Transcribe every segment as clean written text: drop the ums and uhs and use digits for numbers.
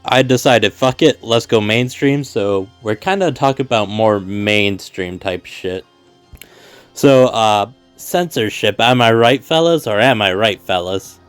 I decided, fuck it, let's go mainstream, so we're kind of talking about more mainstream type shit. So, censorship, am I right, fellas, or am I right, fellas?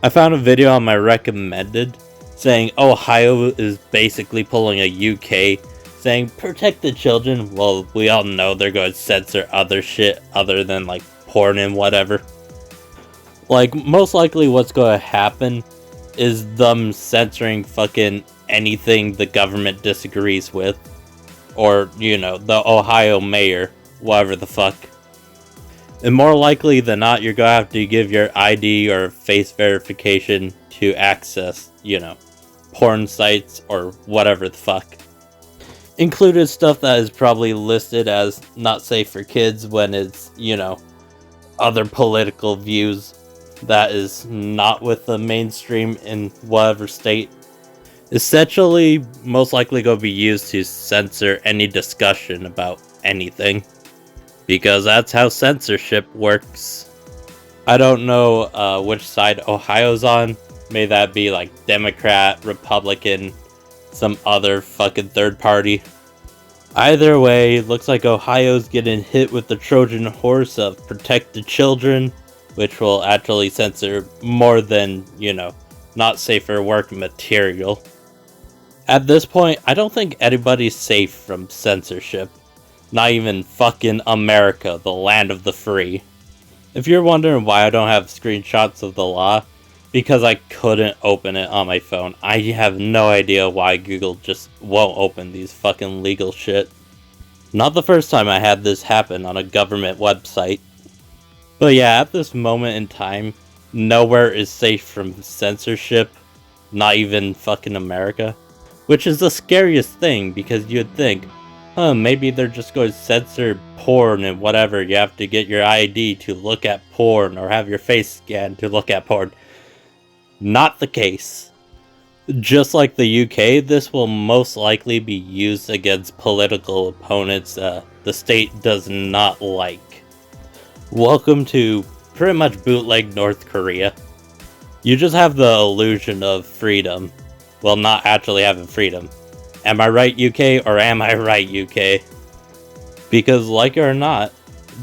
I found a video on my recommended saying Ohio is basically pulling a UK, saying protect the children. Well, we all know they're going to censor other shit other than like porn and whatever. Like, most likely what's going to happen is them censoring fucking anything the government disagrees with. Or, you know, the Ohio mayor, whatever the fuck. And more likely than not, you're gonna have to give your ID or face verification to access, you know, porn sites or whatever the fuck. Included stuff that is probably listed as not safe for kids when it's, you know, other political views that is not with the mainstream in whatever state. Essentially, most likely going to be used to censor any discussion about anything. Because that's how censorship works. I don't know which side Ohio's on. May that be like Democrat, Republican, some other fucking third party. Either way, looks like Ohio's getting hit with the Trojan horse of protect the children, which will actually censor more than, you know, not safe for work material. At this point, I don't think anybody's safe from censorship. Not even fucking America, the land of the free. If you're wondering why I don't have screenshots of the law, because I couldn't open it on my phone. I have no idea why Google just won't open these fucking legal shit. Not the first time I had this happen on a government website. But yeah, at this moment in time, nowhere is safe from censorship. Not even fucking America. Which is the scariest thing, because you'd think, maybe they're just going to censor porn and whatever. You have to get your ID to look at porn or have your face scanned to look at porn. Not the case. Just like the UK, this will most likely be used against political opponents the state does not like. Welcome to pretty much bootleg North Korea. You just have the illusion of freedom, while not actually having freedom. Am I right, UK, or am I right, UK? Because, like it or not,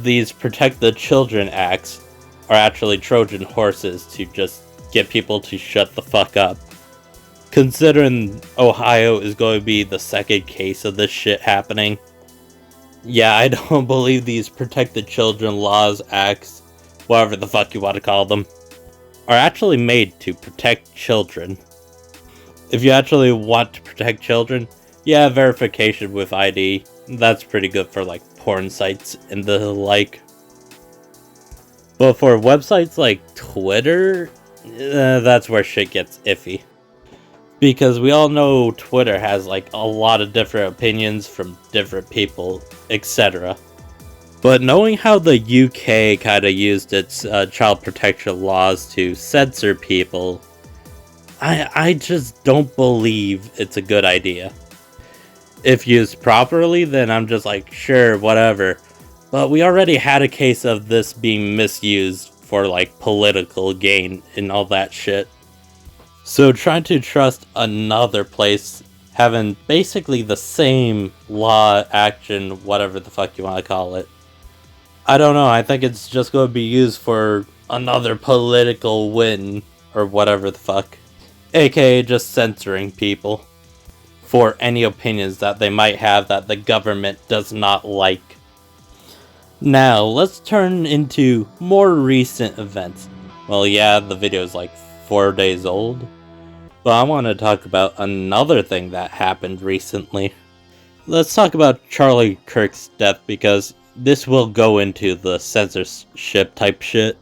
these Protect the Children acts are actually Trojan horses to just get people to shut the fuck up. Considering Ohio is going to be the second case of this shit happening. Yeah, I don't believe these Protect the Children laws, acts, whatever the fuck you want to call them, are actually made to protect children. If you actually want to protect children, yeah, verification with ID, that's pretty good for like porn sites and the like. But for websites like Twitter, that's where shit gets iffy. Because we all know Twitter has like a lot of different opinions from different people, etc. But knowing how the UK kind of used its child protection laws to censor people, I just don't believe it's a good idea. If used properly, then I'm just like, sure, whatever. But we already had a case of this being misused for like political gain and all that shit. So trying to trust another place having basically the same law, action, whatever the fuck you want to call it. I don't know, I think it's just going to be used for another political win or whatever the fuck. AKA just censoring people for any opinions that they might have that the government does not like. Now, let's turn into more recent events. Well, yeah, the video is like 4 days old. But I want to talk about another thing that happened recently. Let's talk about Charlie Kirk's death because this will go into the censorship type shit.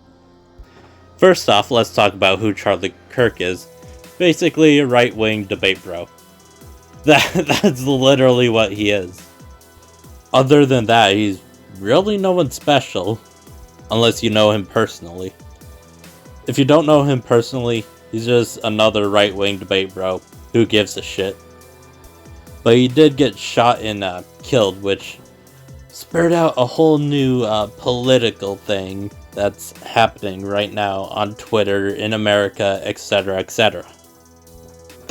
First off, let's talk about who Charlie Kirk is. Basically a right-wing debate bro. That's literally what he is. Other than that, he's really no one special. Unless you know him personally. If you don't know him personally, he's just another right-wing debate bro. Who gives a shit? But he did get shot and killed, which spurred out a whole new political thing that's happening right now on Twitter, in America, etc., etc.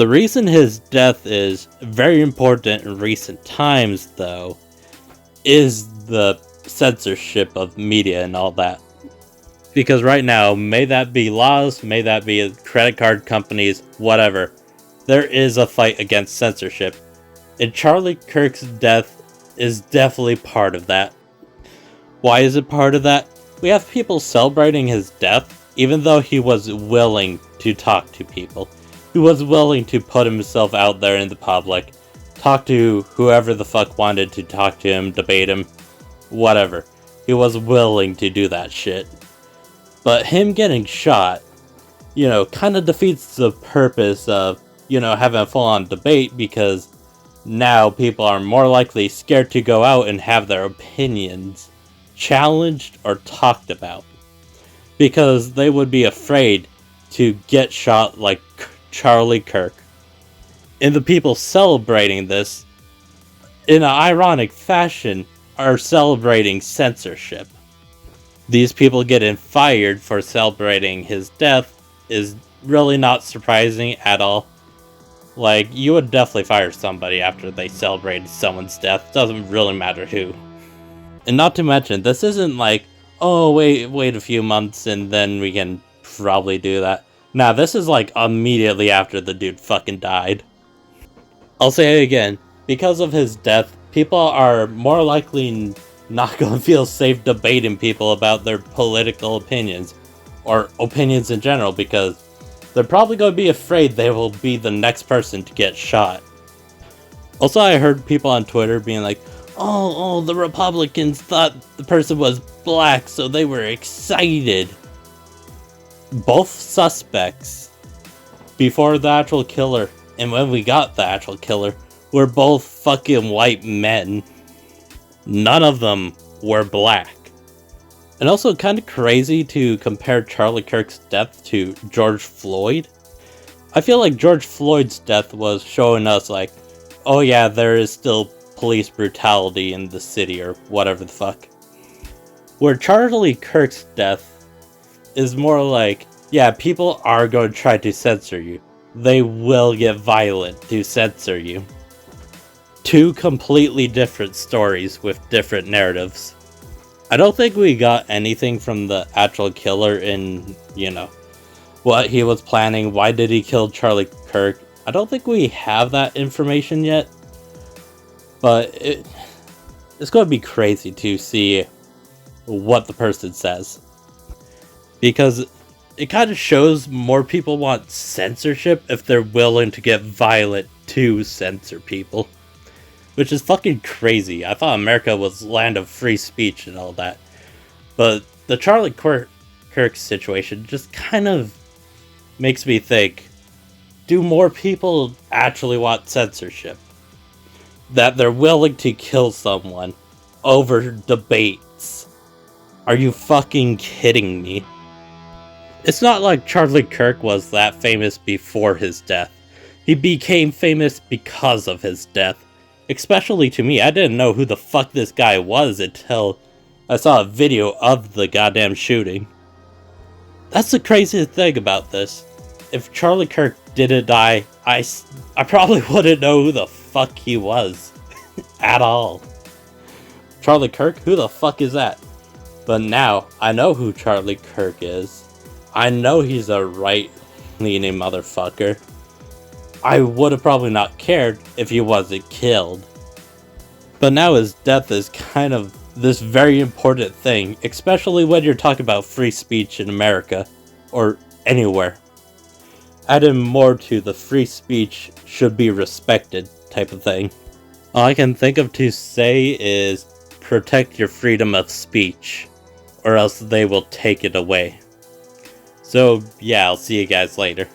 The reason his death is very important in recent times, though, is the censorship of media and all that. Because right now, may that be laws, may that be credit card companies, whatever, there is a fight against censorship. And Charlie Kirk's death is definitely part of that. Why is it part of that? We have people celebrating his death, even though he was willing to talk to people. He was willing to put himself out there in the public, talk to whoever the fuck wanted to talk to him, debate him, whatever. He was willing to do that shit. But him getting shot, kind of defeats the purpose of, having a full-on debate, because now people are more likely scared to go out and have their opinions challenged or talked about. Because they would be afraid to get shot like Charlie Kirk. And the people celebrating this, in an ironic fashion, are celebrating censorship. These people getting fired for celebrating his death is really not surprising at all. Like, you would definitely fire somebody after they celebrated someone's death. Doesn't really matter who. And not to mention, this isn't like, oh, wait a few months and then we can probably do that. Nah, this is like immediately after the dude fucking died. I'll say it again. Because of his death, people are more likely not going to feel safe debating people about their political opinions, or opinions in general, because they're probably going to be afraid they will be the next person to get shot. Also, I heard people on Twitter being like, oh, the Republicans thought the person was black, so they were excited. Both suspects, before the actual killer, and when we got the actual killer, were both fucking white men. None of them were black. And also kind of crazy to compare Charlie Kirk's death to George Floyd. I feel like George Floyd's death was showing us like, oh yeah, there is still police brutality in the city or whatever the fuck. Where Charlie Kirk's death is more like, yeah, people are going to try to censor you. They will get violent to censor you. Two completely different stories with different narratives. I don't think we got anything from the actual killer in, what he was planning. Why did he kill Charlie Kirk? I don't think we have that information yet. But it's going to be crazy to see what the person says. Because it kind of shows more people want censorship if they're willing to get violent to censor people. Which is fucking crazy. I thought America was land of free speech and all that. But the Charlie Kirk situation just kind of makes me think, do more people actually want censorship? That they're willing to kill someone over debates? Are you fucking kidding me? It's not like Charlie Kirk was that famous before his death. He became famous because of his death. Especially to me, I didn't know who the fuck this guy was until I saw a video of the goddamn shooting. That's the craziest thing about this. If Charlie Kirk didn't die, I probably wouldn't know who the fuck he was. At all. Charlie Kirk? Who the fuck is that? But now, I know who Charlie Kirk is. I know he's a right-leaning motherfucker. I would have probably not cared if he wasn't killed. But now his death is kind of this very important thing, especially when you're talking about free speech in America, or anywhere. Adding more to the free speech should be respected type of thing. All I can think of to say is protect your freedom of speech, or else they will take it away. So yeah, I'll see you guys later.